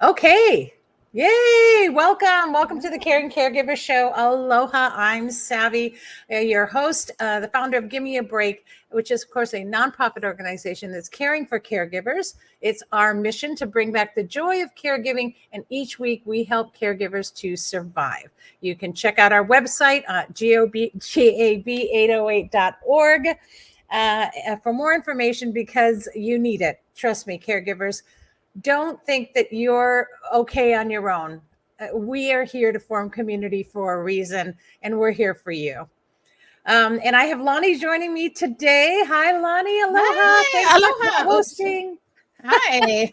Okay. Yay. Welcome to the Caring Caregiver Show. Aloha. I'm Savvy, your host, the founder of Give Me a Break, which is, of course, a nonprofit organization that's caring for caregivers. It's our mission to bring back the joy of caregiving, and each week we help caregivers to survive. You can check out our website, gab808.org, for more information because you need it. Trust me, caregivers. Don't think that you're okay on your own. We are here to form community for a reason, and we're here for you. And I have Lonnie joining me today. Hi, Lonnie. Aloha. Hi, Thanks aloha. for hosting. Hi.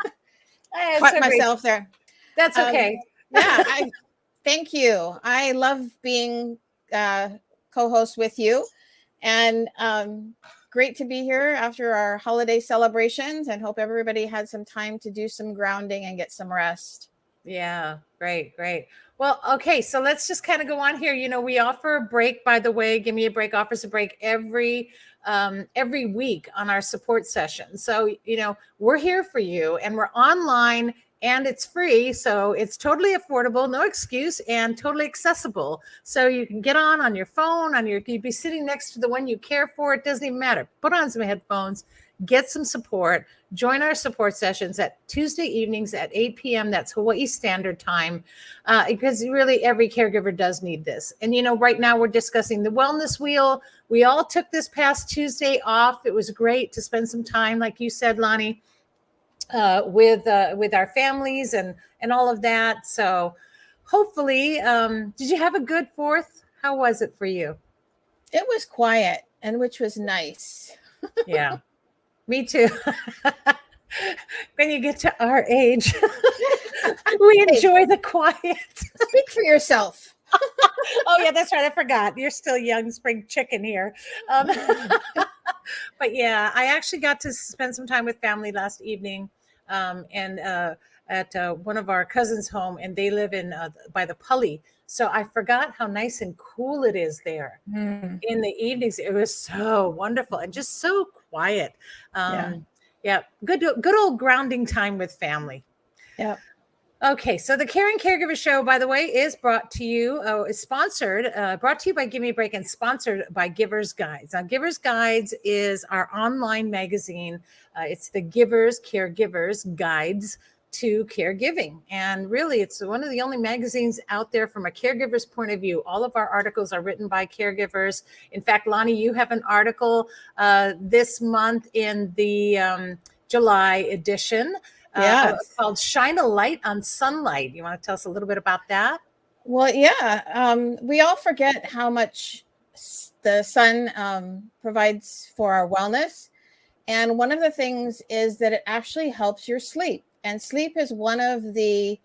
Caught so myself there. That's okay. Thank you. I love being co-host with you, and great to be here after our holiday celebrations, and hope everybody had some time to do some grounding and get some rest. Yeah, great. Well, okay, so let's just kind of go on here. You know, we offer a break, by the way. Give Me a Break offers a break every week on our support session. So, you know, we're here for you, and we're online, and it's free. So it's totally affordable, no excuse, and totally accessible. So you can get on your phone, you'd be sitting next to the one you care for. It doesn't even matter. Put on some headphones, get some support. Join our support sessions at Tuesday evenings at 8 p.m. That's Hawaii Standard Time, because really every caregiver does need this. And, you know, right now we're discussing the wellness wheel. We all took this past Tuesday off. It was great to spend some time, like you said, Lonnie, with our families and all of that. So hopefully, did you have a good 4th? How was it for you? It was quiet, and which was nice. Yeah. Me too. When you get to our age, we enjoy the quiet. Speak for yourself. Oh, yeah, that's right. I forgot. You're still young spring chicken here. But yeah, I actually got to spend some time with family last evening, and at one of our cousins' home, and they live in by the Pali. So I forgot how nice and cool it is there. In the evenings. It was so wonderful and just so quiet. Yeah, good old grounding time with family. Yeah. Okay, so the Caring Caregiver Show, by the way, is brought to you by Give Me a Break and sponsored by Givers Guides. Now, Givers Guides is our online magazine. It's the Givers Caregivers Guides to Caregiving. And really, it's one of the only magazines out there from a caregiver's point of view. All of our articles are written by caregivers. In fact, Lonnie, you have an article this month in the July edition. Called Shine a Light on Sunlight. You want to tell us a little bit about that? Well, yeah. We all forget how much the sun provides for our wellness. And one of the things is that it actually helps your sleep. And sleep is one of the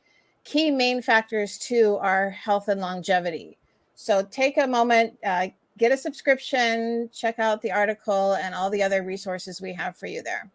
key main factors to our health and longevity. So take a moment, get a subscription, check out the article and all the other resources we have for you there.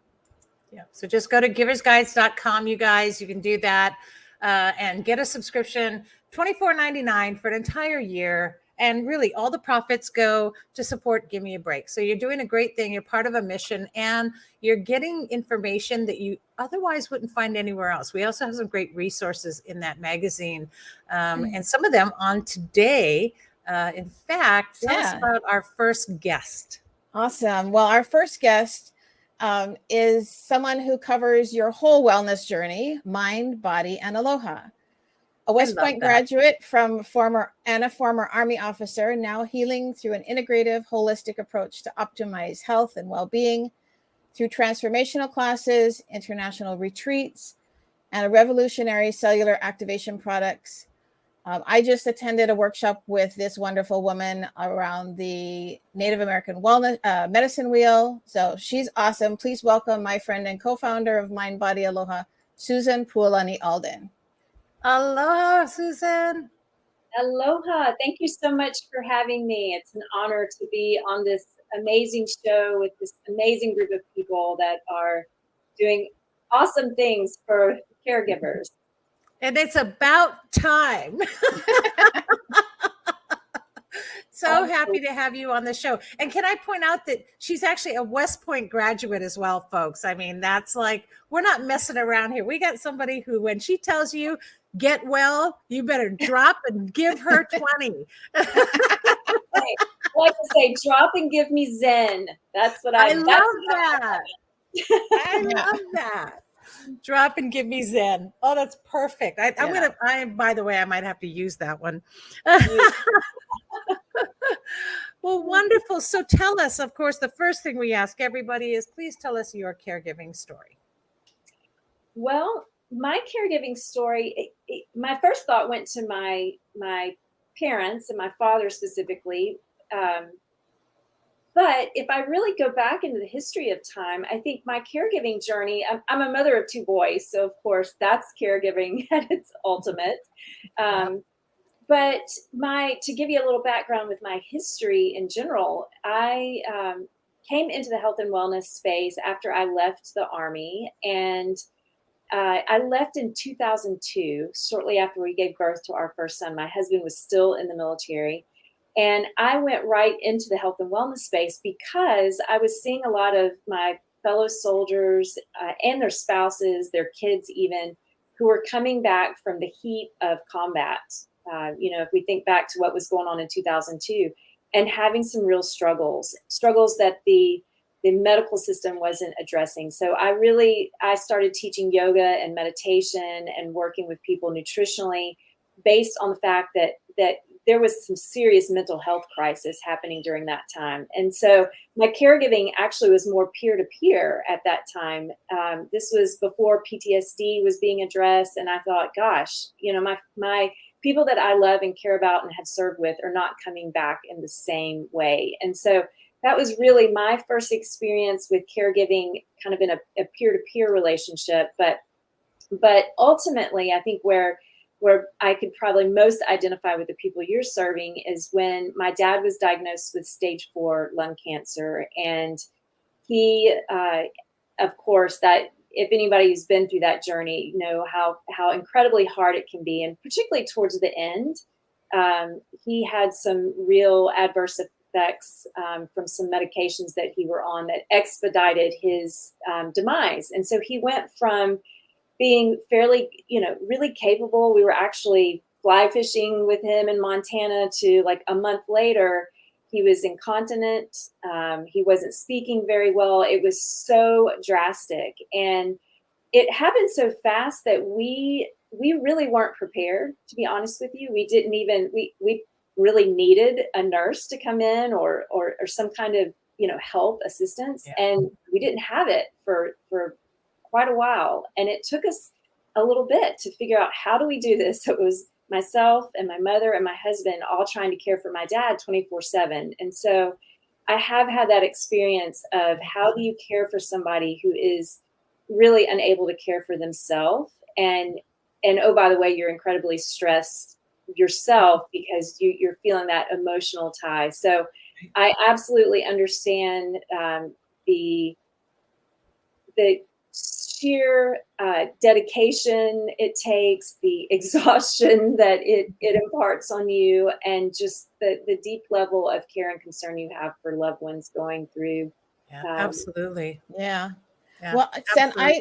Yeah. So just go to giversguides.com, you guys. You can do that and get a subscription, $24.99 for an entire year. And really, all the profits go to support Give Me a Break. So you're doing a great thing. You're part of a mission, and you're getting information that you otherwise wouldn't find anywhere else. We also have some great resources in that magazine, and some of them on today. In fact, tell us about our first guest. Awesome. Well, our first guest is someone who covers your whole wellness journey, mind, body, and aloha. A West Point graduate a former Army officer, now healing through an integrative, holistic approach to optimize health and well-being through transformational classes, international retreats, and a revolutionary cellular activation products. I just attended a workshop with this wonderful woman around the Native American wellness medicine wheel. So she's awesome. Please welcome my friend and co-founder of Mind, Body, Aloha, Susan Puolani Alden. Aloha, Susan. Aloha. Thank you so much for having me. It's an honor to be on this amazing show with this amazing group of people that are doing awesome things for caregivers. And it's about time. So happy to have you on the show. And can I point out that she's actually a West Point graduate as well, folks? I mean, that's like, we're not messing around here. We got somebody who, when she tells you, get well, you better drop and give her 20. I like to say, drop and give me Zen. That's what I love that. I love that. Drop and give me Zen. Oh, that's perfect. By the way, I might have to use that one. Well, wonderful. So tell us, of course, the first thing we ask everybody is, please tell us your caregiving story. Well, my caregiving story, my first thought went to my parents and my father specifically. But if I really go back into the history of time, I think my caregiving journey, I'm a mother of 2 boys. So of course that's caregiving at its ultimate. But to give you a little background with my history in general, I came into the health and wellness space after I left the Army, and I left in 2002, shortly after we gave birth to our first son. My husband was still in the military, and I went right into the health and wellness space because I was seeing a lot of my fellow soldiers and their spouses, their kids even, who were coming back from the heat of combat. If we think back to what was going on in 2002, and having some real struggles that the medical system wasn't addressing. So I started teaching yoga and meditation and working with people nutritionally based on the fact that there was some serious mental health crisis happening during that time. And so my caregiving actually was more peer-to-peer at that time. This was before PTSD was being addressed. And I thought, gosh, my people that I love and care about and have served with are not coming back in the same way. And so that was really my first experience with caregiving, kind of in a peer-to-peer relationship. But ultimately, I think where I could probably most identify with the people you're serving is when my dad was diagnosed with stage 4 lung cancer. And he, of course, that if anybody who's been through that journey know how incredibly hard it can be. And particularly towards the end, he had some real adverse effects from some medications that he were on that expedited his demise. And so he went from being fairly, really capable. We were actually fly fishing with him in Montana to like a month later, he was incontinent. He wasn't speaking very well. It was so drastic. And it happened so fast that we really weren't prepared, to be honest with you. We didn't even, we really needed a nurse to come in or some kind of, help assistance. Yeah. And we didn't have it for quite a while. And it took us a little bit to figure out, how do we do this? So it was myself and my mother and my husband all trying to care for my dad 24/7. And so I have had that experience of, how do you care for somebody who is really unable to care for themselves? And oh, by the way, you're incredibly stressed yourself because you're feeling that emotional tie. So I absolutely understand the sheer dedication it takes, the exhaustion that it imparts on you, and just the deep level of care and concern you have for loved ones going through. Yeah, absolutely. Yeah. Well,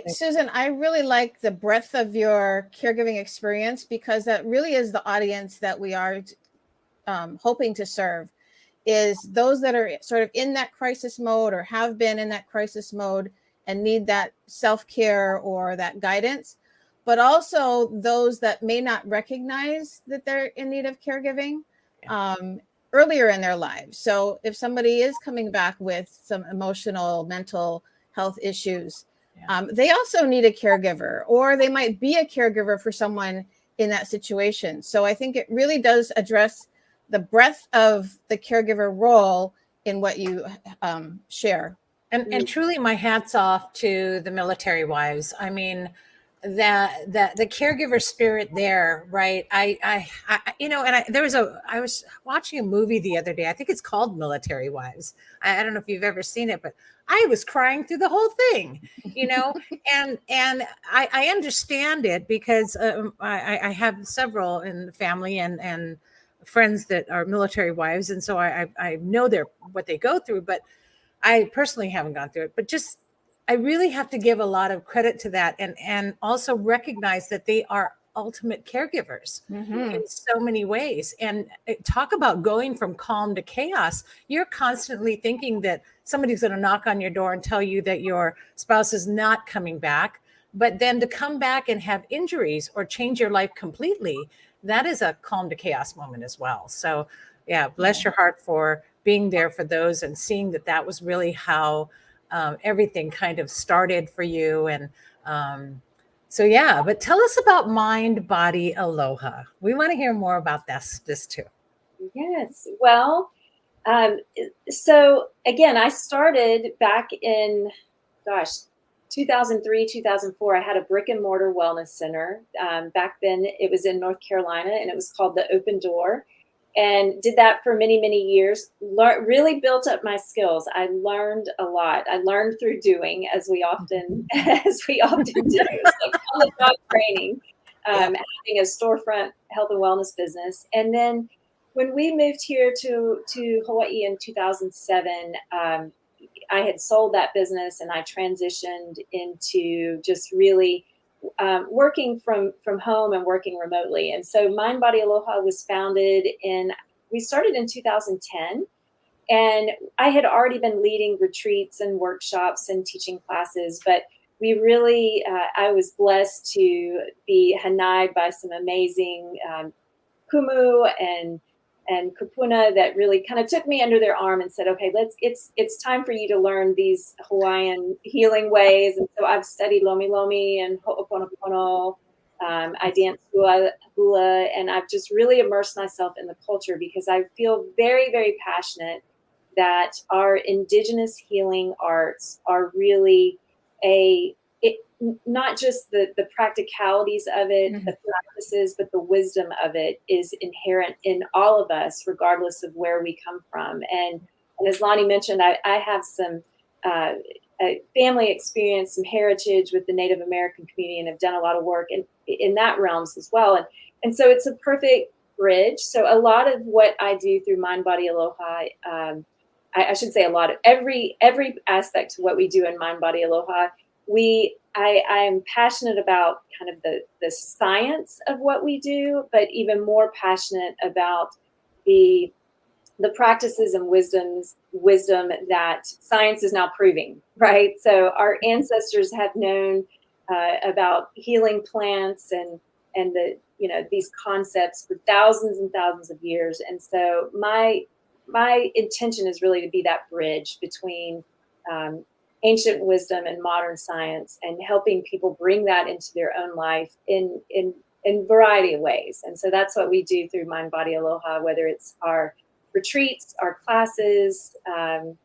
Susan, I really like the breadth of your caregiving experience, because that really is the audience that we are hoping to serve, is those that are sort of in that crisis mode or have been in that crisis mode and need that self-care or that guidance, but also those that may not recognize that they're in need of caregiving earlier in their lives. So if somebody is coming back with some emotional, mental health issues, they also need a caregiver, or they might be a caregiver for someone in that situation. So I think it really does address the breadth of the caregiver role in what you share. And truly, my hat's off to the military wives. I mean, that the caregiver spirit there, right? I was watching a movie the other day. I think it's called Military Wives. I don't know if you've ever seen it, but I was crying through the whole thing, and I understand it, because I have several in the family, and friends that are military wives, and so I know what they go through, but I personally haven't gone through it. But just I really have to give a lot of credit to that, and also recognize that they are ultimate caregivers in so many ways. And talk about going from calm to chaos. You're constantly thinking that somebody's going to knock on your door and tell you that your spouse is not coming back, but then to come back and have injuries or change your life completely, that is a calm to chaos moment as well. So yeah, bless your heart for being there for those and seeing that was really how everything kind of started for you. And so yeah, but tell us about Mind Body Aloha. We want to hear more about this too. Yes. Well, so again, I started back in, 2003, 2004. I had a brick and mortar wellness center. Back then it was in North Carolina, and it was called The Open Door, and did that for many, many years. Really built up my skills. I learned a lot. I learned through doing, as we often do. It's like on the job training, having a storefront health and wellness business. And then when we moved here to Hawaii in 2007, I had sold that business, and I transitioned into just really working from home and working remotely. And so Mind Body Aloha was we started in 2010, and I had already been leading retreats and workshops and teaching classes, but we really, I was blessed to be hanai'd by some amazing kumu and kupuna that really kind of took me under their arm and said, okay, it's time for you to learn these Hawaiian healing ways. And so I've studied Lomi Lomi and Ho'oponopono. I dance hula, and I've just really immersed myself in the culture because I feel very, very passionate that our indigenous healing arts are really not just the practicalities of it, the practices, but the wisdom of it is inherent in all of us, regardless of where we come from. And as Lonnie mentioned, I have some family experience, some heritage with the Native American community, and have done a lot of work in that realms as well. And so it's a perfect bridge. So a lot of what I do through Mind Body Aloha, I should say a lot of every aspect of what we do in Mind Body Aloha, I am passionate about kind of the science of what we do, but even more passionate about the practices and wisdom that science is now proving, right? So our ancestors have known about healing plants and these concepts for thousands and thousands of years. And so my intention is really to be that bridge between ancient wisdom and modern science, and helping people bring that into their own life in a variety of ways. And so that's what we do through Mind Body Aloha, whether it's our retreats, our classes, online.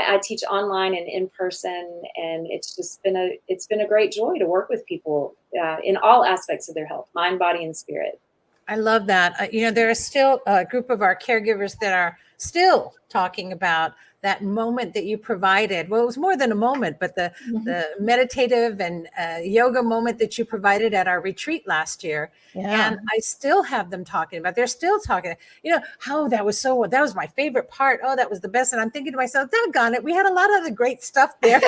I teach online and in person, and it's just been a great joy to work with people in all aspects of their health, mind, body, and spirit. I love that. There is still a group of our caregivers that are still talking about that moment that you provided. Well, it was more than a moment, but the meditative and yoga moment that you provided at our retreat last year. Yeah. And I still have them talking about, they're still talking, how that was my favorite part. Oh, that was the best. And I'm thinking to myself, doggone it, we had a lot of the great stuff there.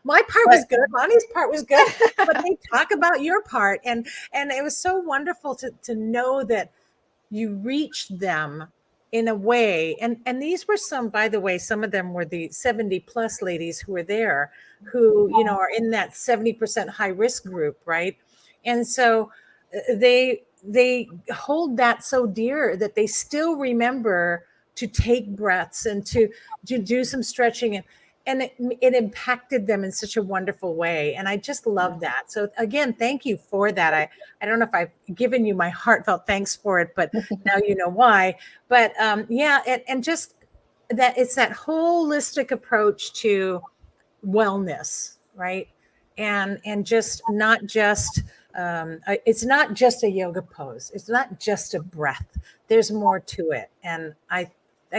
My part was good. Lonnie's part was good, but they talk about your part. And it was so wonderful to know that you reached them in a way. And these were by the way, some of them were the 70 plus ladies who were there, who, are in that 70% high risk group. Right. And so they hold that so dear that they still remember to take breaths and to do some stretching, and it impacted them in such a wonderful way. And I just love that. So again, thank you for that. I don't know if I've given you my heartfelt thanks for it, but now you know why. But and just that it's that holistic approach to wellness, right? And just not just, it's not just a yoga pose. It's not just a breath. There's more to it. And I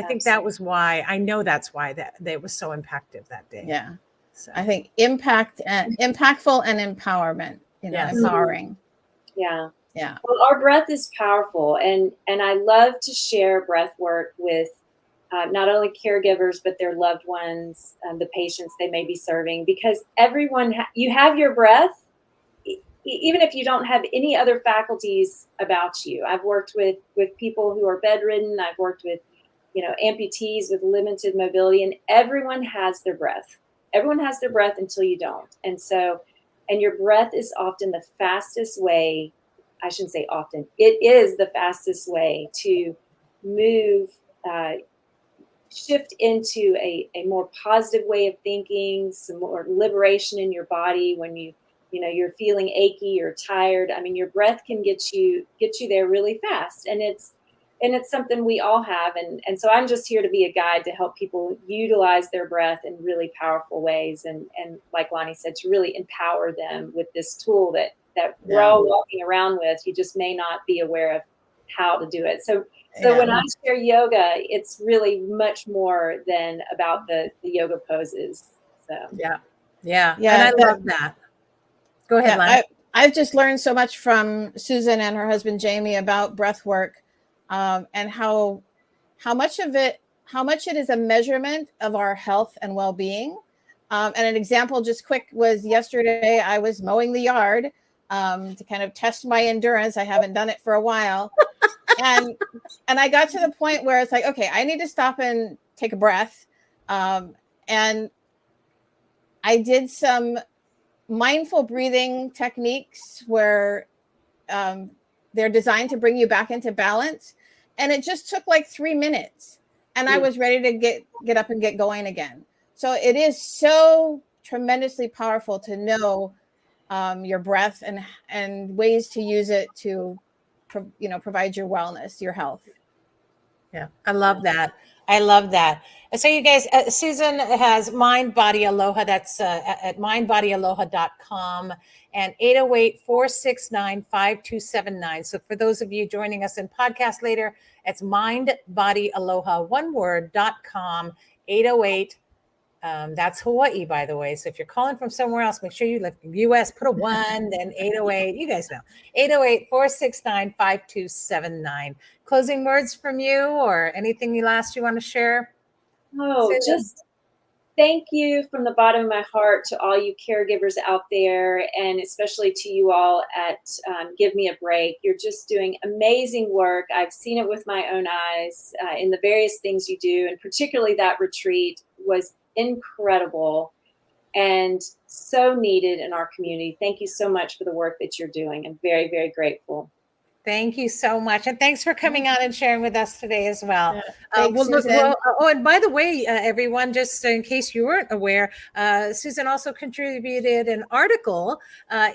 think that was why, I know that's why that was so impactful that day. Yeah. So I think impactful and empowerment, empowering. Yeah. Yeah. Well, our breath is powerful, and I love to share breath work with not only caregivers but their loved ones, the patients they may be serving, because everyone you have your breath, even if you don't have any other faculties about you. I've worked with people who are bedridden. I've worked with amputees with limited mobility, and everyone has their breath. Everyone has their breath until you don't. And your breath is often the fastest way. I shouldn't say often. It is the fastest way to move, shift into a more positive way of thinking, some more liberation in your body when you're feeling achy or tired. I mean, your breath can get you there really fast. And it's something we all have. And so I'm just here to be a guide to help people utilize their breath in really powerful ways. And like Lonnie said, to really empower them with this tool that we're all walking around with. You just may not be aware of how to do it. So when I share yoga, it's really much more than about the yoga poses. So Yeah. And I love that. Go ahead, Lonnie. I've just learned so much from Susan and her husband Jamie about breath work, and how much it is a measurement of our health and well-being. And an example, just quick, was yesterday I was mowing the yard to kind of test my endurance. I haven't done it for a while. And I got to the point where it's like, okay, I need to stop and take a breath. And I did some mindful breathing techniques where they're designed to bring you back into balance. And it just took like 3 minutes. And I was ready to get up and get going again. So it is so tremendously powerful to know your breath and ways to use it to provide your wellness, your health. Yeah, I love that. I love that. And so you guys, Susan has Mind Body Aloha. That's at mindbodyaloha.com and 808-469-5279. So for those of you joining us in podcast later, it's mindbodyaloha, one word.com, 808. That's Hawaii, by the way. So if you're calling from somewhere else, make sure you live US, put a 1, then 808. You guys know. 808-469-5279. Closing words from you or anything last you want to share? Oh, just thank you from the bottom of my heart to all you caregivers out there, and especially to you all at Give Me a Break. You're just doing amazing work. I've seen it with my own eyes in the various things you do, and particularly that retreat was incredible and so needed in our community. Thank you so much for the work that you're doing. I'm very, very grateful. Thank you so much. And thanks for coming on and sharing with us today as well. Thanks, Susan. And by the way, everyone, just in case you weren't aware, Susan also contributed an article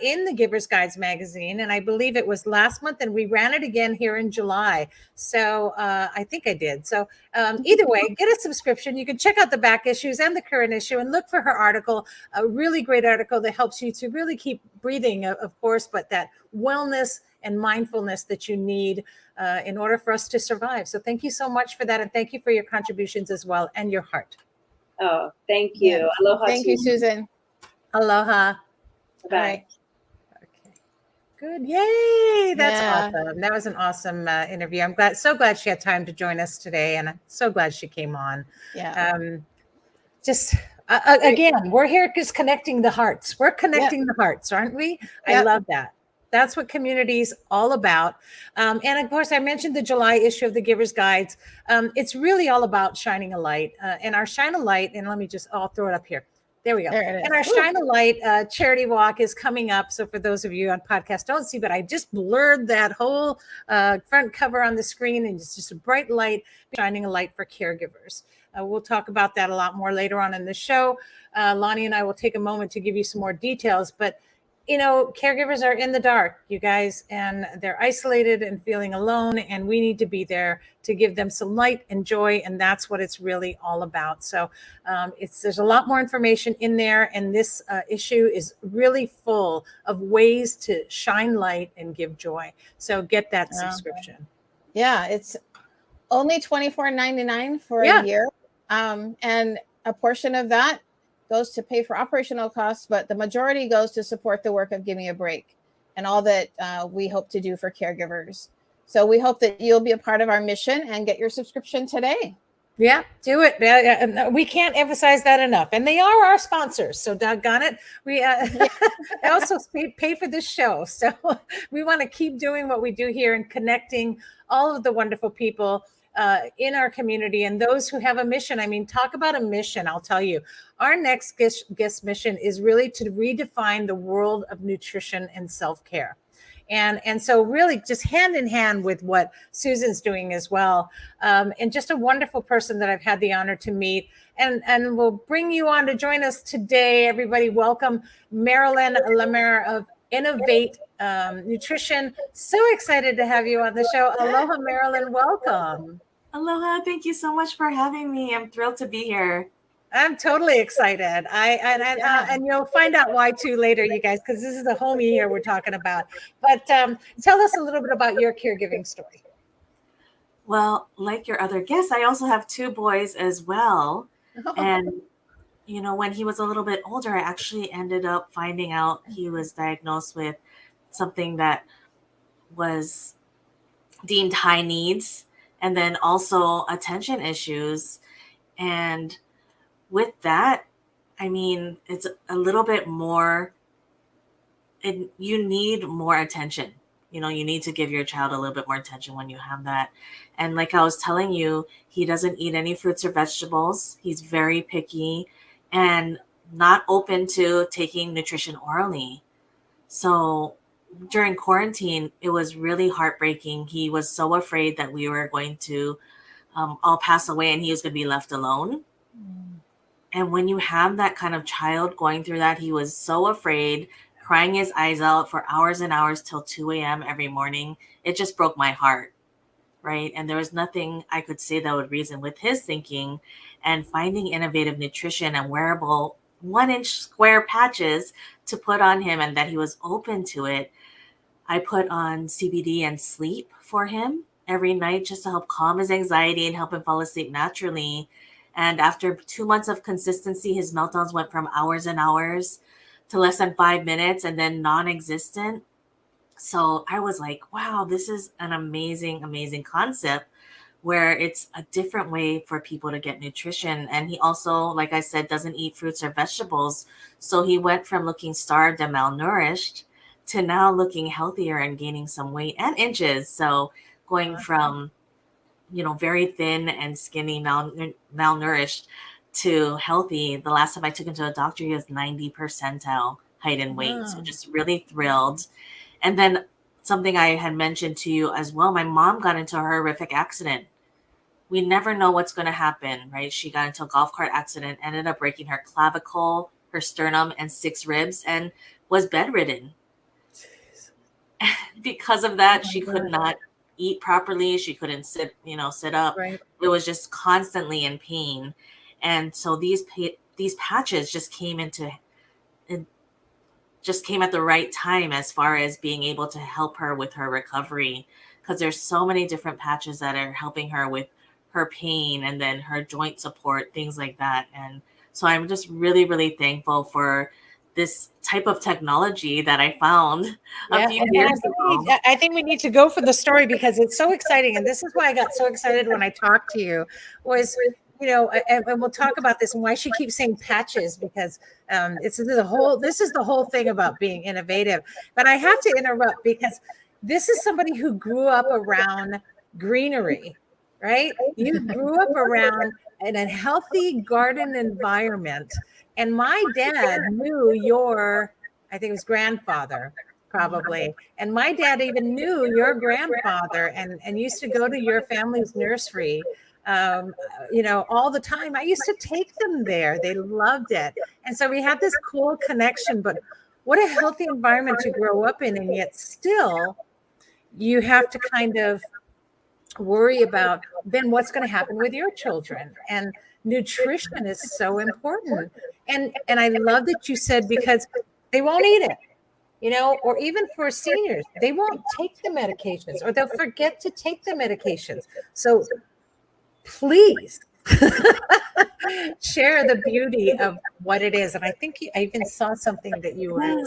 in the Giver's Guides magazine. And I believe it was last month, and we ran it again here in July. So I think I did. So either way, get a subscription. You can check out the back issues and the current issue and look for her article, a really great article that helps you to really keep breathing, of course, but that wellness and mindfulness that you need in order for us to survive. So thank you so much for that. And thank you for your contributions as well and your heart. Oh, thank you. Yeah. Aloha. Thank you, Susan. Aloha. Bye. Right. Okay. Good. Yay. That's awesome. That was an awesome interview. I'm so glad she had time to join us today. And I'm so glad she came on. Yeah. Again, we're here just connecting the hearts. We're connecting the hearts, aren't we? I love that. That's what community is all about. And of course, I mentioned the July issue of the Giver's Guides. It's really all about shining a light. And our Shine a Light, and I'll throw it up here. There we go. And our Shine a Light charity walk is coming up. So for those of you on podcast don't see, but I just blurred that whole front cover on the screen, and it's just a bright light, shining a light for caregivers. We'll talk about that a lot more later on in the show. Lonnie and I will take a moment to give you some more details, but caregivers are in the dark, you guys, and they're isolated and feeling alone, and we need to be there to give them some light and joy, and that's what it's really all about. So there's a lot more information in there, and this issue is really full of ways to shine light and give joy. So get that subscription. Yeah, it's only $24.99 for a year, and a portion of that goes to pay for operational costs, but the majority goes to support the work of Give Me a Break. and all that we hope to do for caregivers. So we hope that you'll be a part of our mission and get your subscription today. Yeah, do it. And we can't emphasize that enough. And they are our sponsors. So doggone it. We they also pay for this show. So we want to keep doing what we do here and connecting all of the wonderful people in our community and those who have a mission. I mean, talk about a mission. I'll tell you, our next guest mission is really to redefine the world of nutrition and self-care. And so really just hand in hand with what Susan's doing as well. And just a wonderful person that I've had the honor to meet. And we'll bring you on to join us today. Everybody, welcome Marilyn Lemaire of Innovate Nutrition. So excited to have you on the show. Aloha, Marilyn. Welcome. Aloha. Thank you so much for having me. I'm thrilled to be here. I'm totally excited. And you'll find out why too later, you guys, because this is the homie here we're talking about. But tell us a little bit about your caregiving story. Well, like your other guests, I also have 2 boys as well. Oh. And, you know, when he was a little bit older, I actually ended up finding out he was diagnosed with something that was deemed high needs, and then also attention issues. And with that, I mean, it's a little bit more, you need more attention. You know, you need to give your child a little bit more attention when you have that. And like I was telling you, he doesn't eat any fruits or vegetables. He's very picky and not open to taking nutrition orally. So during quarantine, it was really heartbreaking. He was so afraid that we were going to all pass away and he was going to be left alone. And when you have that kind of child going through that, he was so afraid, crying his eyes out for hours and hours till 2 a.m. every morning. It just broke my heart, right? And there was nothing I could say that would reason with his thinking. And finding innovative nutrition and wearable 1-inch square patches to put on him, and that he was open to it. I put on CBD and sleep for him every night just to help calm his anxiety and help him fall asleep naturally. And after 2 months of consistency, his meltdowns went from hours and hours to less than 5 minutes and then non-existent. So I was like, wow, this is an amazing, amazing concept where it's a different way for people to get nutrition. And he also, like I said, doesn't eat fruits or vegetables. So he went from looking starved and malnourished to now looking healthier and gaining some weight and inches. So going from, you know, very thin and skinny, malnourished to healthy. The last time I took him to a doctor, he was 90 percentile height and weight. Wow. So just really thrilled. And then something I had mentioned to you as well, my mom got into a horrific accident. We never know what's going to happen, right? She got into a golf cart accident, ended up breaking her clavicle, her sternum, and 6 ribs, and was bedridden. Because of that, she could not eat properly. She couldn't sit up. Right. It was just constantly in pain. And so these patches just came at the right time as far as being able to help her with her recovery, because there's so many different patches that are helping her with her pain and then her joint support, things like that. And so I'm just really, really thankful for this type of technology that I found a few years ago. I think we need to go for the story because it's so exciting. And this is why I got so excited when I talked to you was, you know, and we'll talk about this and why she keeps saying patches, because this is the whole thing about being innovative. But I have to interrupt because this is somebody who grew up around greenery, right? You grew up around in a healthy garden environment. And my dad knew I think it was grandfather, probably. And my dad even knew your grandfather and used to go to your family's nursery, you know, all the time. I used to take them there. They loved it. And so we had this cool connection, but what a healthy environment to grow up in. And yet still, you have to kind of worry about then what's going to happen with your children. And nutrition is so important. And I love that you said, because they won't eat it, you know, or even for seniors, they won't take the medications or they'll forget to take the medications. So please share the beauty of what it is. And I think I even saw something that you were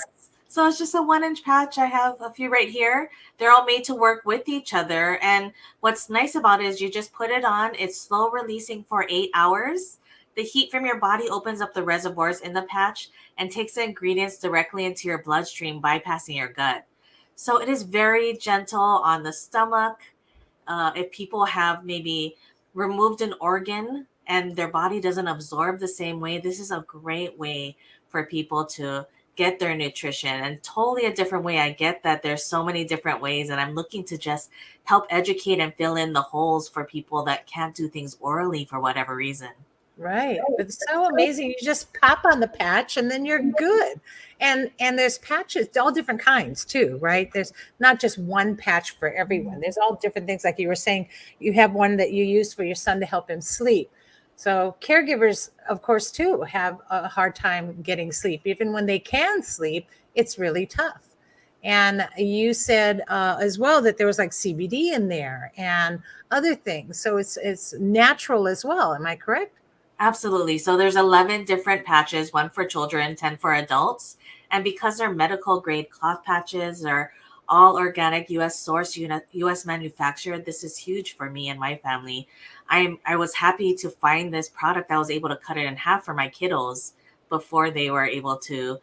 So it's just a 1-inch patch. I have a few right here. They're all made to work with each other. And what's nice about it is you just put it on. It's slow releasing for 8 hours. The heat from your body opens up the reservoirs in the patch and takes the ingredients directly into your bloodstream, bypassing your gut. So it is very gentle on the stomach. If people have maybe removed an organ and their body doesn't absorb the same way, this is a great way for people to get their nutrition, and totally a different way. I get that there's so many different ways, and I'm looking to just help educate and fill in the holes for people that can't do things orally for whatever reason. Right. It's so amazing. You just pop on the patch and then you're good. And there's patches, all different kinds too, right? There's not just one patch for everyone. There's all different things. Like you were saying, you have one that you use for your son to help him sleep. So caregivers, of course, too, have a hard time getting sleep. Even when they can sleep, it's really tough. And you said as well that there was like CBD in there and other things. So it's natural as well. Am I correct? Absolutely. So there's 11 different patches, one for children, 10 for adults. And because they're medical grade cloth patches, they're all organic, US source, US manufactured. This is huge for me and my family. I was happy to find this product. I was able to cut it in half for my kiddos before they were able to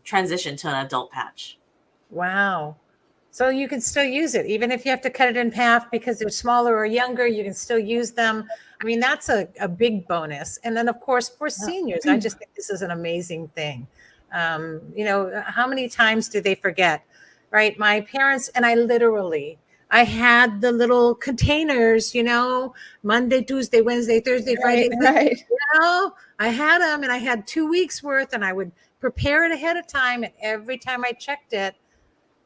transition to an adult patch. Wow. So you can still use it, even if you have to cut it in half because they're smaller or younger, you can still use them. I mean, that's a big bonus. And then, of course, for seniors, I just think this is an amazing thing. How many times do they forget, right? My parents, and I had the little containers, Monday, Tuesday, Wednesday, Thursday, Friday. Right. I had them and I had 2 weeks worth and I would prepare it ahead of time. And every time I checked it,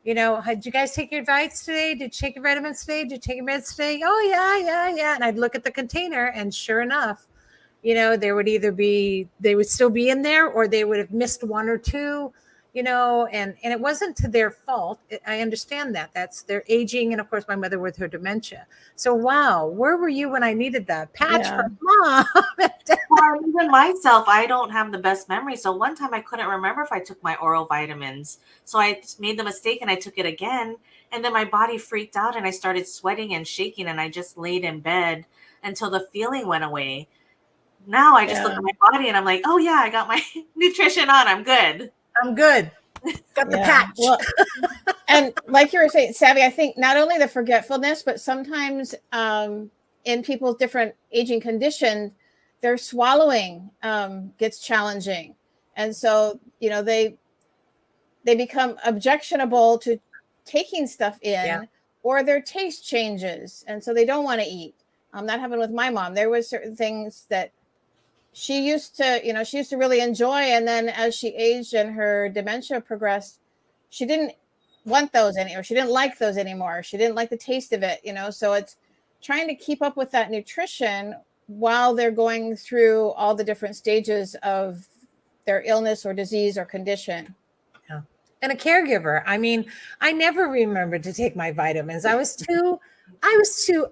did you guys take your vitamins today? Did you take your vitamins today? Did you take your meds today? Oh, yeah. And I'd look at the container and sure enough, there would they would still be in there or they would have missed one or two, and it wasn't to their fault. I understand that. That's their aging. And of course, my mother with her dementia. So, wow, where were you when I needed that patch from mom? Well, even myself, I don't have the best memory. So one time I couldn't remember if I took my oral vitamins. So I made the mistake and I took it again. And then my body freaked out and I started sweating and shaking. And I just laid in bed until the feeling went away. Now I just look at my body and I'm like, oh, yeah, I got my nutrition on. I'm good. Got the patch. Well, and like you were saying, Savvy, I think not only the forgetfulness, but sometimes in people's different aging conditions, their swallowing gets challenging. And so, they become objectionable to taking stuff in or their taste changes. And so they don't want to eat. That happened with my mom. There was certain things that she used to really enjoy. And then as she aged and her dementia progressed, she didn't want those or she didn't like those anymore. She didn't like the taste of it, so it's trying to keep up with that nutrition while they're going through all the different stages of their illness or disease or condition. Yeah. And a caregiver. I mean, I never remembered to take my vitamins. I was too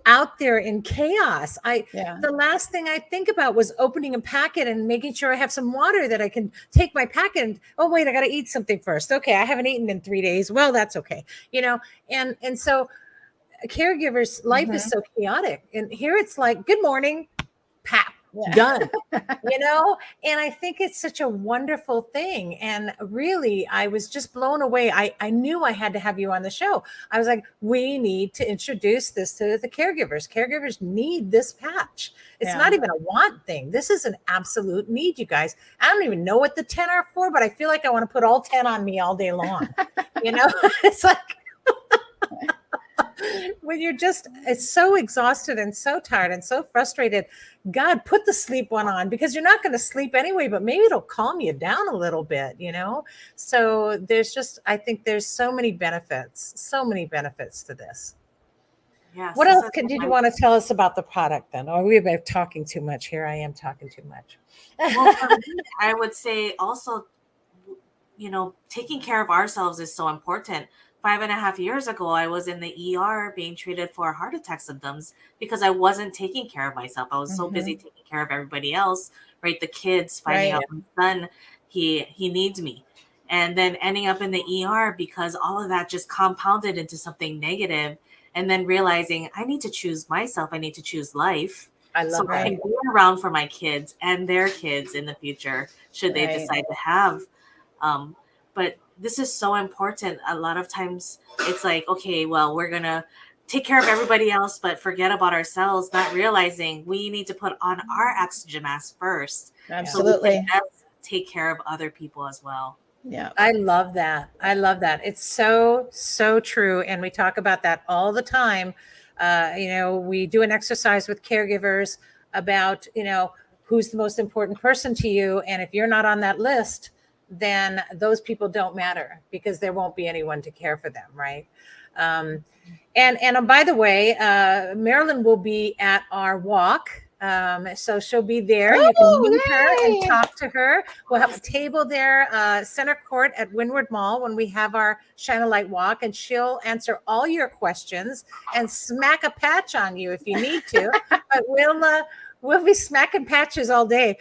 out there in chaos. The last thing I think about was opening a packet and making sure I have some water that I can take my packet. And, oh, wait, I got to eat something first. Okay. I haven't eaten in 3 days. Well, that's okay. And so caregivers' life is so chaotic. And here it's like, good morning, pap. Done. And I think it's such a wonderful thing. And really, I was just blown away. I knew I had to have you on the show. I was like, we need to introduce this to the caregivers. Caregivers need this patch. It's not even a want thing. This is an absolute need, you guys. I don't even know what the 10 are for, but I feel like I want to put all 10 on me all day long. It's like when you're it's so exhausted and so tired and so frustrated, God, put the sleep one on because you're not going to sleep anyway, but maybe it'll calm you down a little bit, So I think there's so many benefits to this. Yes. What else did you want to tell us about the product then? Or we've been talking too much. Here I am talking too much. Well, for me, I would say also, taking care of ourselves is so important. 5.5 years ago, I was in the ER being treated for heart attack symptoms because I wasn't taking care of myself. I was so busy taking care of everybody else, right? The kids, finding out my son, he needs me. and then ending up in the ER because all of that just compounded into something negative, and then realizing I need to choose myself. I need to choose life. I So love I that. can be around for my kids and their kids in the future, should they Right. decide to have. But this is so important. A lot of times it's like, okay, well, we're going to take care of everybody else, but forget about ourselves, not realizing we need to put on our oxygen mask first. So we Absolutely. can best take care of other people as well. Yeah. I love that. I love that. It's so, so true. And we talk about that all the time. We do an exercise with caregivers about, who's the most important person to you. And if you're not on that list, then those people don't matter because there won't be anyone to care for them. Right. And by the way, Marilyn will be at our walk. So she'll be there. You can meet her and yay. talk to her. We'll have a table there, center court at Windward Mall when we have our Shine a Light walk, and she'll answer all your questions and smack a patch on you if you need to. But we'll be smacking patches all day.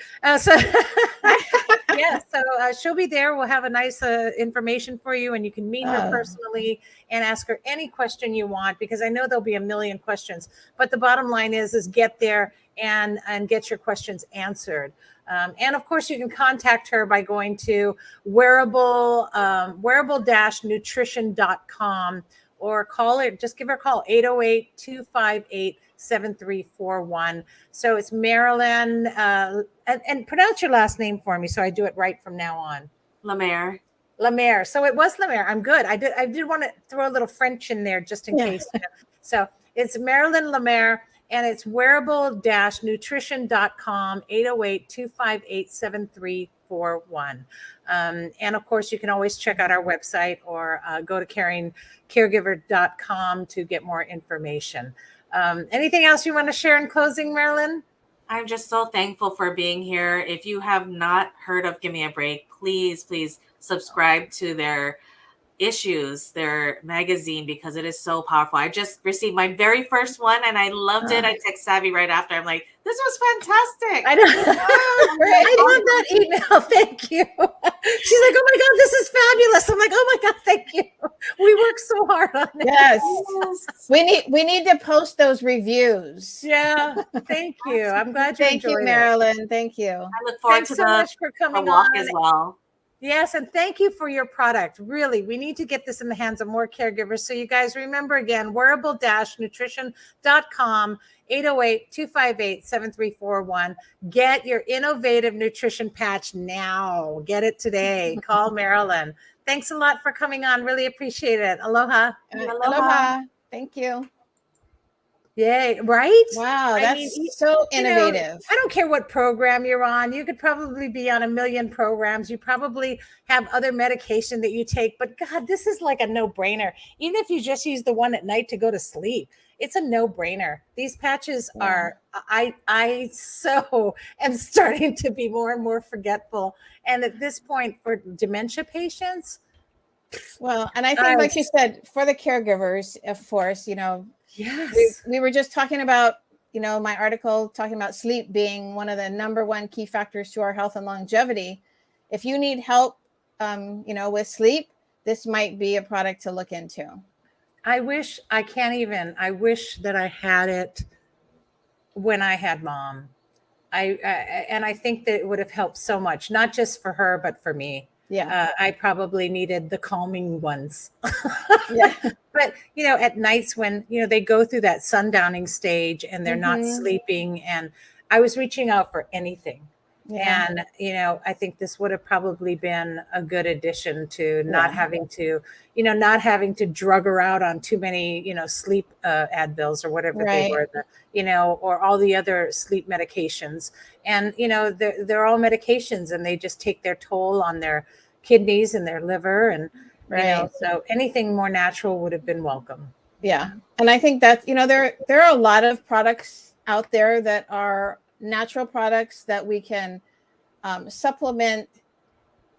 She'll be there. We'll have a nice information for you, and you can meet her Oh. personally and ask her any question you want, because I know there'll be a million questions. But the bottom line is get there and get your questions answered. And of course, you can contact her by going to wearable-nutrition.com or call her. Just give her a call, 808-258-7341. So it's Marilyn, and pronounce your last name for me so I do it right from now on. Lemaire. Lemaire. So it was Lemaire. I'm good. I did want to throw a little French in there just in case. So it's Marilyn Lemaire, and it's wearable-nutrition.com, 808-258-7341. And of course, you can always check out our website or go to caringcaregiver.com to get more information. Anything else you want to share in closing, Marilyn? I'm just so thankful for being here. If you have not heard of Give Me a Break, please subscribe to their issues, their magazine, because it is so powerful. I just received my very first one and I loved it. I text Savvy right after. I'm like, this was fantastic. I know. I love that email. Thank you. She's like, oh my God, this is fabulous. I'm like, oh my God, thank you. We worked so hard on it. Yes. We need to post those reviews. Yeah. Thank you. I'm glad you Thank you, enjoyed it. Marilyn. Thank you. I look forward Thanks to so much for the coming walk on as well. Yes, and thank you for your product. Really, we need to get this in the hands of more caregivers. So you guys remember again, wearable-nutrition.com, 808-258-7341. Get your innovative nutrition patch now. Get it today. Call Marilyn. Thanks a lot for coming on. Really appreciate it. Aloha. Aloha. Thank you. Yay, right? Wow, I that's mean, so you know, innovative. I don't care what program you're on. You could probably be on a million programs. You probably have other medication that you take, but God, this is like a no-brainer. Even if you just use the one at night to go to sleep, it's a no-brainer. These patches are, I so am starting to be more and more forgetful. And at this point, for dementia patients, Well, and I think, like you said, for the caregivers, of course, yes, we were just talking about, my article talking about sleep being one of the number one key factors to our health and longevity. If you need help, with sleep, this might be a product to look into. I wish that I had it when I had mom. I think that it would have helped so much, not just for her, but for me. Yeah. I probably needed the calming ones. Yeah. But, at nights when, they go through that sundowning stage and they're not sleeping, and I was reaching out for anything. Yeah. And, I think this would have probably been a good addition to not having to, drug her out on too many, sleep Advils or whatever they were, or all the other sleep medications. And, they're all medications and they just take their toll on their kidneys and their liver. And, so anything more natural would have been welcome. Yeah. And I think that, there are a lot of products out there that are natural products that we can supplement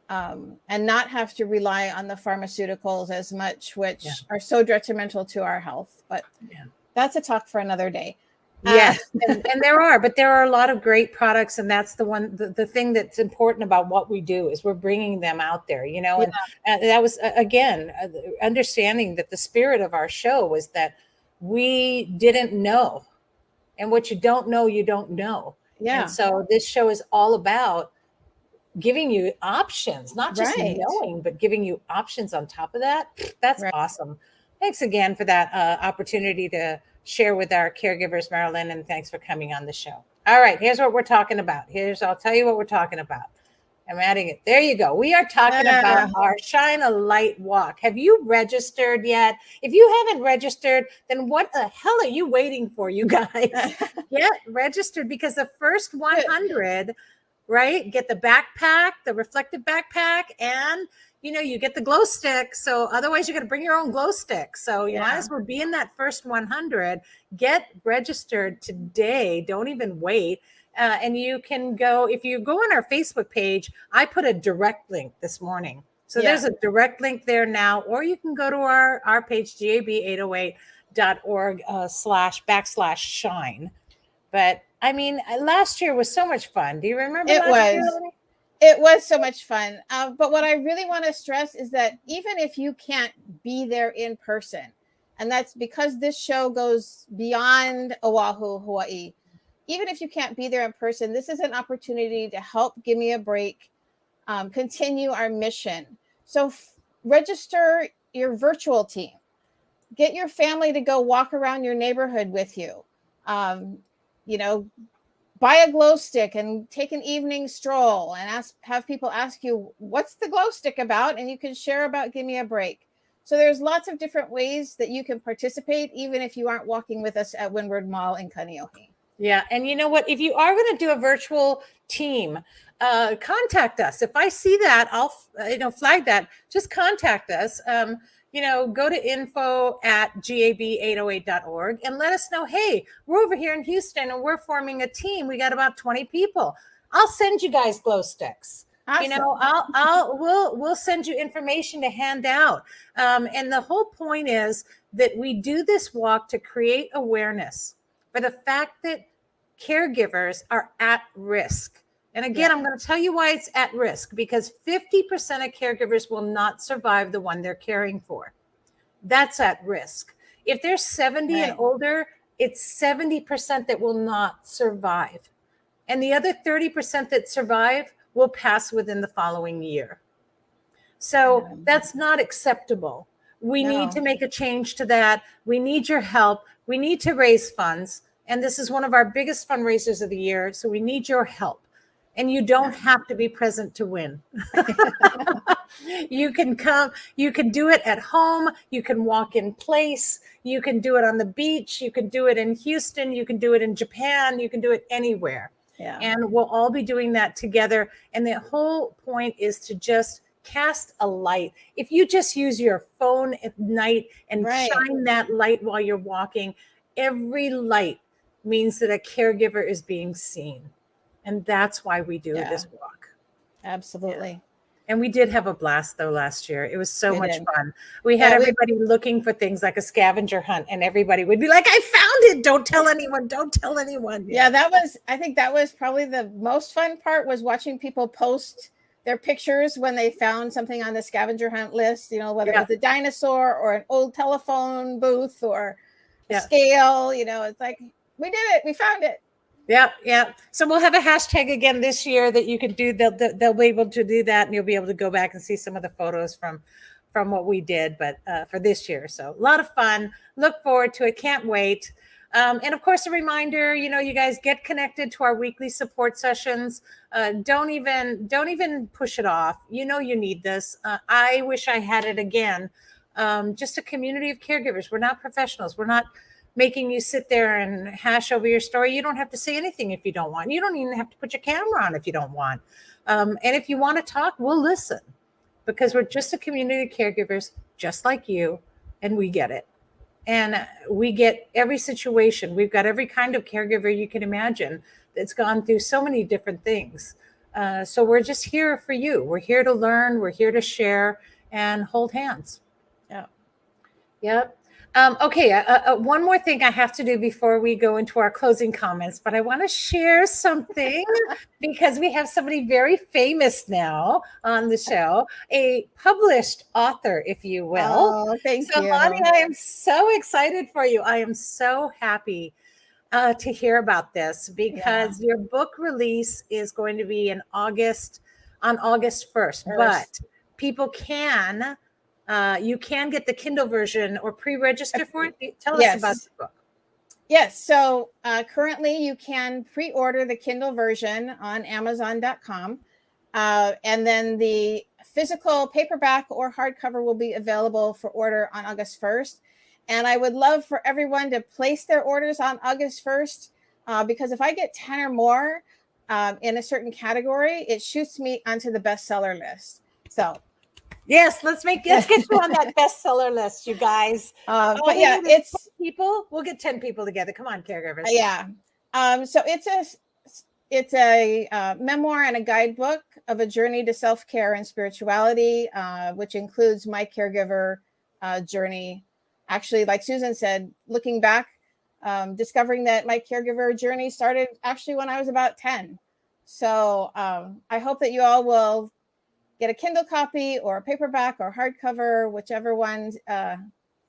and not have to rely on the pharmaceuticals as much, which are so detrimental to our health. But that's a talk for another day. Yes, and there are a lot of great products, and that's the thing that's important about what we do is we're bringing them out there, Yeah. and that was again understanding that the spirit of our show was that we didn't know, and what you don't know, you don't know. Yeah. And so this show is all about giving you options, not just Right. knowing, but giving you options on top of that. That's Right. awesome. Thanks again for that opportunity to share with our caregivers, Marilyn, and thanks for coming on the show. All right, here's what we're talking about. I'll tell you what we're talking about. I'm adding it. There you go. We are talking about our Shine a Light Walk. Have you registered yet? If you haven't registered, then what the hell are you waiting for, you guys? Get registered, because the first 100, right, get the backpack, the reflective backpack, and you get the glow stick. So otherwise you're going to bring your own glow stick. So you might as well be in that first 100. Get registered today. Don't even wait. And you can go, if you go on our Facebook page, I put a direct link this morning. So there's a direct link there now, or you can go to our page, gab808.org//shine. But I mean, last year was so much fun. Do you remember last year? It was so much fun. But what I really want to stress is that even if you can't be there in person, and that's because this show goes beyond Oahu, Hawaii, even if you can't be there in person, this is an opportunity to help Give Me a Break continue our mission. So register your virtual team. Get your family to go walk around your neighborhood with you. Buy a glow stick and take an evening stroll and have people ask you, what's the glow stick about? And you can share about Give Me a Break. So there's lots of different ways that you can participate, even if you aren't walking with us at Windward Mall in Kaneohe. Yeah. And you know what? If you are going to do a virtual team, contact us. If I see that, I'll flag that. Just contact us. Go to info@gab808.org and let us know, hey, we're over here in Houston and we're forming a team. We got about 20 people. I'll send you guys glow sticks. Awesome. We'll send you information to hand out. And the whole point is that we do this walk to create awareness for the fact that caregivers are at risk. And again, I'm going to tell you why it's at risk, because 50% of caregivers will not survive the one they're caring for. That's at risk. If they're 70 and older, it's 70% that will not survive. And the other 30% that survive will pass within the following year. So that's not acceptable. We need to make a change to that. We need your help. We need to raise funds. And this is one of our biggest fundraisers of the year. So we need your help. And you don't have to be present to win. You can come, you can do it at home. You can walk in place. You can do it on the beach. You can do it in Houston. You can do it in Japan. You can do it anywhere. Yeah. And we'll all be doing that together. And the whole point is to just cast a light. If you just use your phone at night and shine that light while you're walking, every light means that a caregiver is being seen. And that's why we do this walk. Absolutely. Yeah. And we did have a blast, though, last year. It was so much fun. We had everybody looking for things like a scavenger hunt, and everybody would be like, I found it. Don't tell anyone. Don't tell anyone. Yeah, I think that was probably the most fun part, was watching people post their pictures when they found something on the scavenger hunt list, whether it was a dinosaur or an old telephone booth or a scale, it's like, we did it. We found it. Yeah. So we'll have a hashtag again this year that you can do. They'll be able to do that, and you'll be able to go back and see some of the photos from what we did, but for this year. So a lot of fun. Look forward to it. Can't wait. And of course, a reminder, you guys get connected to our weekly support sessions. Don't even push it off. You need this. I wish I had it again. Just a community of caregivers. We're not professionals. We're not making you sit there and hash over your story. You don't have to say anything if you don't want. You don't even have to put your camera on if you don't want. And if you want to talk, we'll listen, because we're just a community of caregivers just like you, and we get it. And we get every situation. We've got every kind of caregiver you can imagine that's gone through so many different things. So we're just here for you. We're here to learn. We're here to share and hold hands. Yeah. Yep. Okay, one more thing I have to do before we go into our closing comments, but I want to share something because we have somebody very famous now on the show, a published author, if you will. Oh, thank So, you. Lonnie, I am so excited for you. I am so happy to hear about this because your book release is going to be on August 1st, but people can. You can get the Kindle version or pre-register for it. Tell us about the book. Yes. So currently you can pre-order the Kindle version on Amazon.com. And then the physical paperback or hardcover will be available for order on August 1st. And I would love for everyone to place their orders on August 1st because if I get 10 or more in a certain category, it shoots me onto the bestseller list. So yes, let's get you on that bestseller list, you guys. But yeah, it's people. We'll get 10 people together. Come on, caregivers. Yeah. So it's a memoir and a guidebook of a journey to self-care and spirituality, which includes my caregiver journey. Actually, like Susan said, looking back, discovering that my caregiver journey started actually when I was about 10. So I hope that you all will get a Kindle copy or a paperback or hardcover, whichever one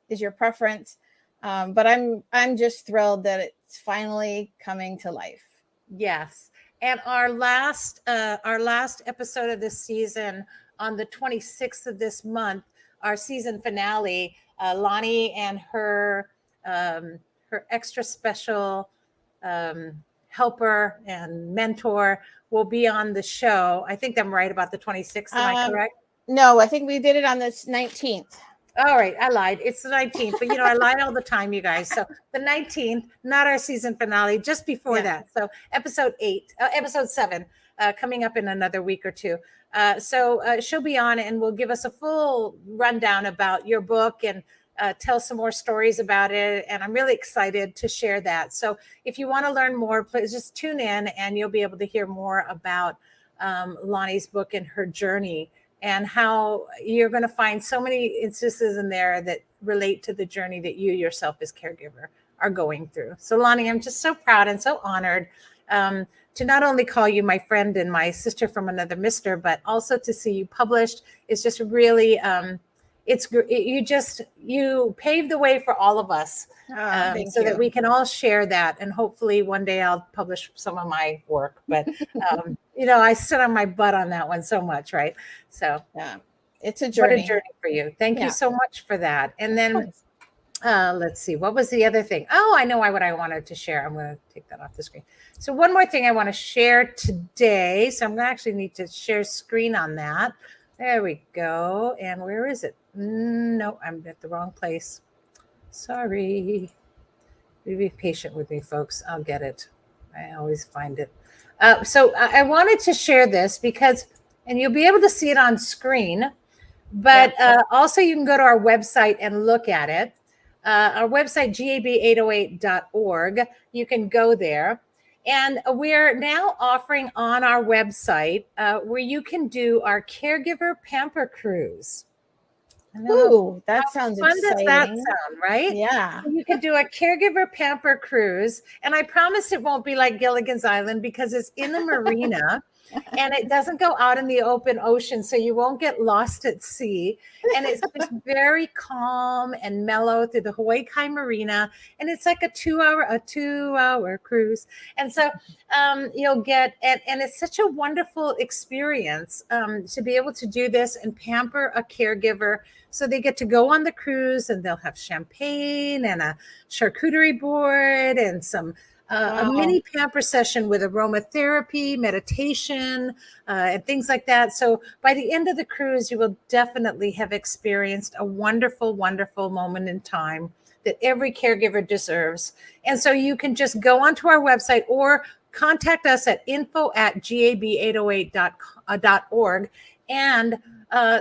is your preference. But I'm just thrilled that it's finally coming to life. Yes. And our last episode of this season on the 26th of this month, our season finale, Lonnie and her extra special helper and mentor will be on the show. I think I'm right about the 26th. Am I correct? No, I think we did it on the 19th. All right, I lied. It's the 19th, but I lie all the time, you guys. So the 19th, not our season finale, just before that. So episode 7, coming up in another week or two. So she'll be on and will give us a full rundown about your book and tell some more stories about it. And I'm really excited to share that. So if you want to learn more, please just tune in and you'll be able to hear more about Lonnie's book and her journey, and how you're going to find so many instances in there that relate to the journey that you yourself as caregiver are going through. So Lonnie, I'm just so proud and so honored to not only call you my friend and my sister from another mister, but also to see you published. It's just really, you paved the way for all of us so that we can all share that. And hopefully one day I'll publish some of my work, but I sit on my butt on that one so much. Right. So yeah, it's a journey. What a journey for you. Thank you so much for that. And then let's see, what was the other thing? Oh, I know what I wanted to share. I'm going to take that off the screen. So one more thing I want to share today. So I'm going to actually need to share screen on that. There we go. And where is it? No, I'm at the wrong place. Sorry. Be patient with me, folks. I'll get it. I always find it. So I wanted to share this because, and you'll be able to see it on screen, but also you can go to our website and look at it. Our website, gab808.org. You can go there. And we're now offering on our website where you can do our caregiver pamper cruise. Ooh, that sounds exciting. How fun does that sound, right? Yeah. So you can do a caregiver pamper cruise. And I promise it won't be like Gilligan's Island because it's in the marina and it doesn't go out in the open ocean. So you won't get lost at sea. And it's just very calm and mellow through the Hawaii Kai Marina. And it's like a 2-hour cruise. And so you'll get, and it's such a wonderful experience to be able to do this and pamper a caregiver. So they get to go on the cruise and they'll have champagne and a charcuterie board and some a mini pamper session with aromatherapy, meditation, and things like that. So by the end of the cruise, you will definitely have experienced a wonderful, wonderful moment in time that every caregiver deserves. And so you can just go onto our website or contact us at info@gab808.org and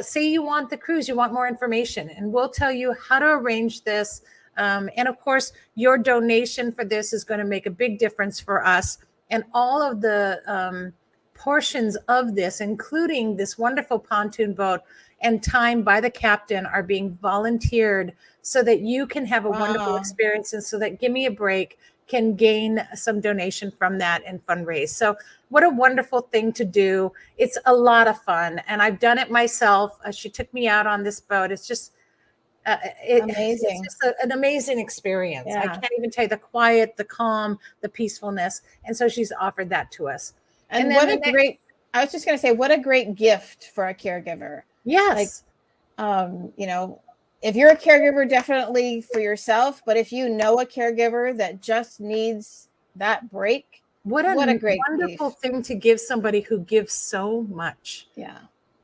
say you want the cruise, you want more information, and we'll tell you how to arrange this. And of course, your donation for this is going to make a big difference for us. And all of the portions of this, including this wonderful pontoon boat and time by the captain are being volunteered so that you can have a wonderful Wow. experience, and so that Give Me a Break can gain some donation from that and fundraise. So what a wonderful thing to do. It's a lot of fun, and I've done it myself. She took me out on this boat. It's just Amazing. It's just an amazing experience. I Yeah. can't even tell you the quiet, the calm, the peacefulness. And so she's offered that to us. And then what the a next- great, I was just going to say, what a great gift for a caregiver. Yes. You know, if you're a caregiver, definitely for yourself, but if you know a caregiver that just needs that break, what a great wonderful gift. thing to give somebody who gives so much. Yeah.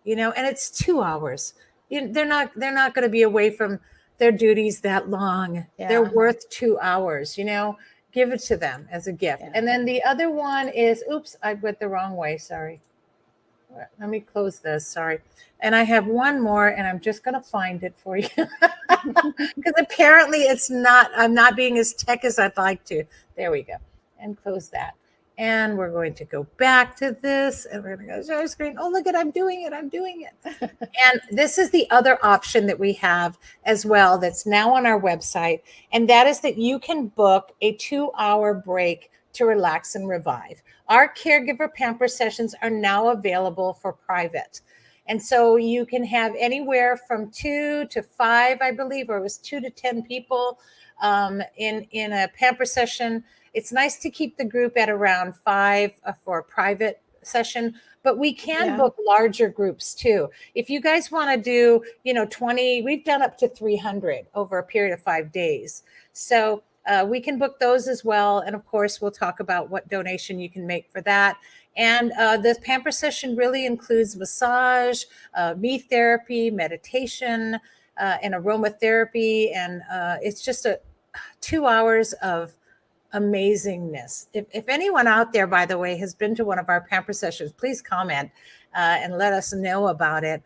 You know, and it's 2 hours. They're not going to be away from their duties that long. Yeah. They're worth 2 hours, you know. Give it to them as a gift. Yeah. And then the other one is, oops, I went the wrong way. Sorry. Let me close this. Sorry. And I have one more, and I'm just going to find it for you. Because apparently it's not, I'm not being as tech as I'd like to. There we go. And close that. And we're going to go back to this, and we're going to go share screen. Oh, look at, I'm doing it. I'm doing it. And this is the other option that we have as well that's now on our website. And that is that you can book a 2-hour break to relax and revive. Our caregiver pamper sessions are now available for private. And so you can have anywhere from 2 to 5, I believe, or it was 2 to 10 people in a pamper session. It's nice to keep the group at around 5 for a private session, but we can book larger groups too. If you guys want to do, 20, we've done up to 300 over a period of 5 days. So we can book those as well. And of course, we'll talk about what donation you can make for that. And the pamper session really includes massage, me therapy, meditation, and aromatherapy. And it's just 2 hours of amazingness. If anyone out there, by the way, has been to one of our pamper sessions, please comment and let us know about it.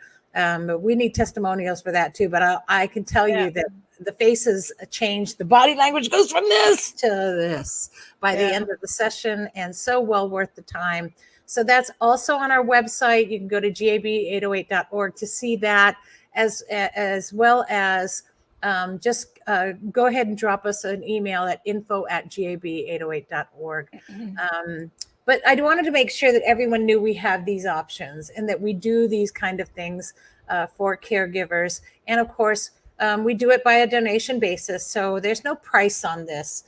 We need testimonials for that too, but I can tell you that the faces change. The body language goes from this to this by the end of the session, and so well worth the time. So that's also on our website. You can go to gab808.org to see that, as well as just go ahead and drop us an email at info@gab808.org. But I wanted to make sure that everyone knew we have these options and that we do these kind of things for caregivers. And of course, we do it by a donation basis. So there's no price on this.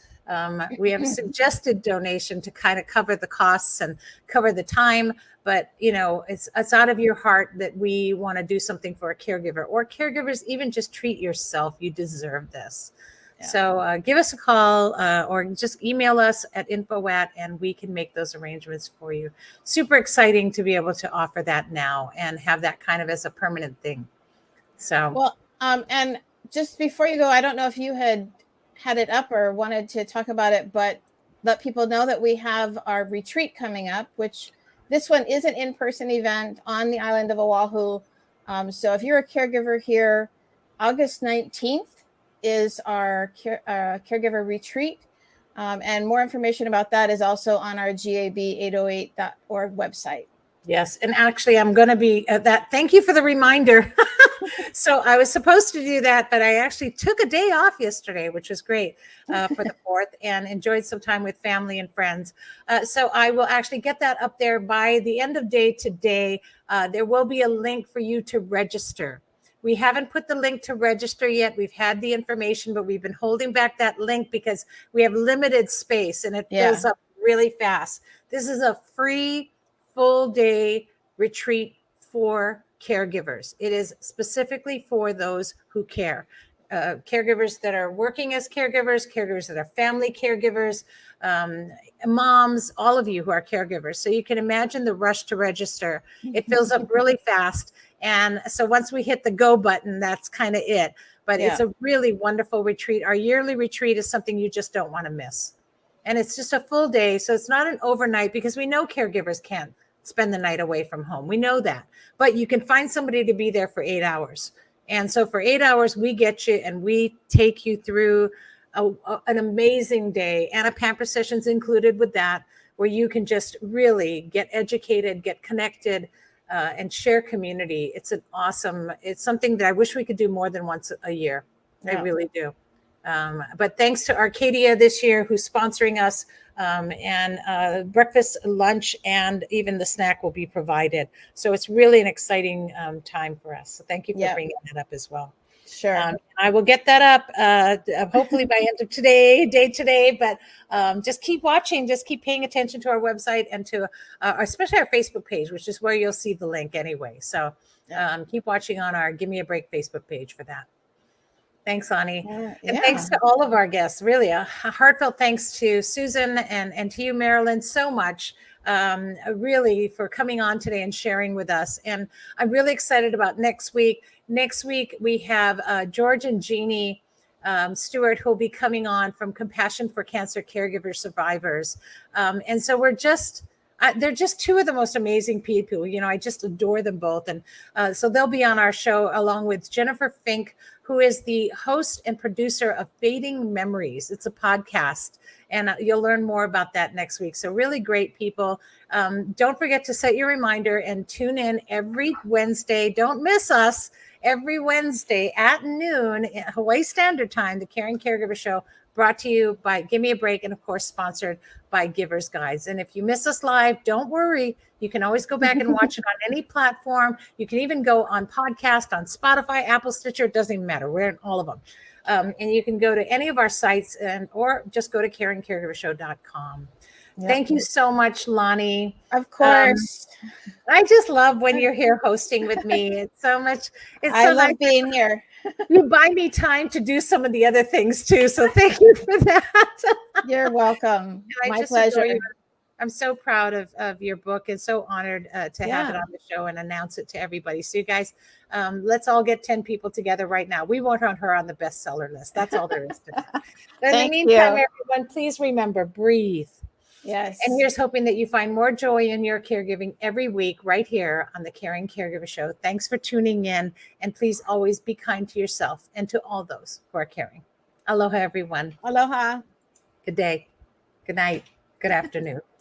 We have suggested donation to kind of cover the costs and cover the time. But, it's out of your heart that we want to do something for a caregiver, or caregivers, even just treat yourself. You deserve this. Yeah. So give us a call or just email us at info@, and we can make those arrangements for you. Super exciting to be able to offer that now and have that kind of as a permanent thing. So, well, and just before you go, I don't know if you had it up or wanted to talk about it, but let people know that we have our retreat coming up, which this one is an in-person event on the island of Oahu. So if you're a caregiver here, August 19th is our caregiver retreat. And more information about that is also on our gab808.org website. Yes. And actually, I'm going to be at that. Thank you for the reminder. So I was supposed to do that, but I actually took a day off yesterday, which was great for the 4th, and enjoyed some time with family and friends. So I will actually get that up there by the end of day today. There will be a link for you to register. We haven't put the link to register yet. We've had the information, but we've been holding back that link because we have limited space and it fills up really fast. This is a free full day retreat for caregivers. It is specifically for those who care. Caregivers that are working as caregivers that are family caregivers, moms, all of you who are caregivers. So you can imagine the rush to register. It fills up really fast. And so once we hit the go button, that's kind of it. But it's a really wonderful retreat. Our yearly retreat is something you just don't want to miss. And it's just a full day. So it's not an overnight, because we know caregivers can't spend the night away from home. We know that. But you can find somebody to be there for 8 hours. And so for 8 hours, we get you and we take you through an amazing day, and a pamper session's included with that, where you can just really get educated, get connected, and share community. It's something that I wish we could do more than once a year. I really do. But thanks to Arcadia this year, who's sponsoring us, and breakfast, lunch, and even the snack will be provided. So it's really an exciting time for us. So thank you for bringing that up as well. Sure. I will get that up hopefully by end of today, but just keep watching, just keep paying attention to our website and to especially our Facebook page, which is where you'll see the link anyway. So keep watching on our Give Me a Break Facebook page for that. Thanks, Ani. And thanks to all of our guests. Really, a heartfelt thanks to Susan and to you, Marilyn, so much, really, for coming on today and sharing with us. And I'm really excited about next week. Next week, we have George and Jeannie Stewart, who will be coming on from Compassion for Cancer Caregiver Survivors. And so they're just two of the most amazing people. I just adore them both. And so they'll be on our show along with Jennifer Fink, who is the host and producer of Fading Memories. It's a podcast, and you'll learn more about that next week. So really great people. Don't forget to set your reminder and tune in every Wednesday. Don't miss us every Wednesday at noon, Hawaii Standard Time, the Caring Caregiver Show, brought to you by Give Me a Break, and of course sponsored by Givers Guides. And if you miss us live, don't worry. You can always go back and watch it on any platform. You can even go on podcast, on Spotify, Apple, Stitcher. It doesn't even matter. We're in all of them. And you can go to any of our sites or just go to caringcaregivershow.com. Yep. Thank you so much, Lonnie. Of course. I just love when you're here hosting with me. It's so much. I love being here. You buy me time to do some of the other things too. So thank you for that. You're welcome. My pleasure. I'm so proud of your book and so honored to have it on the show and announce it to everybody. So you guys, let's all get 10 people together right now. We want her on the bestseller list. That's all there is to that. But in the meantime, everyone, please remember, breathe. Yes. And here's hoping that you find more joy in your caregiving every week right here on the Caring Caregiver Show. Thanks for tuning in. And please always be kind to yourself and to all those who are caring. Aloha, everyone. Aloha. Good day. Good night. Good afternoon.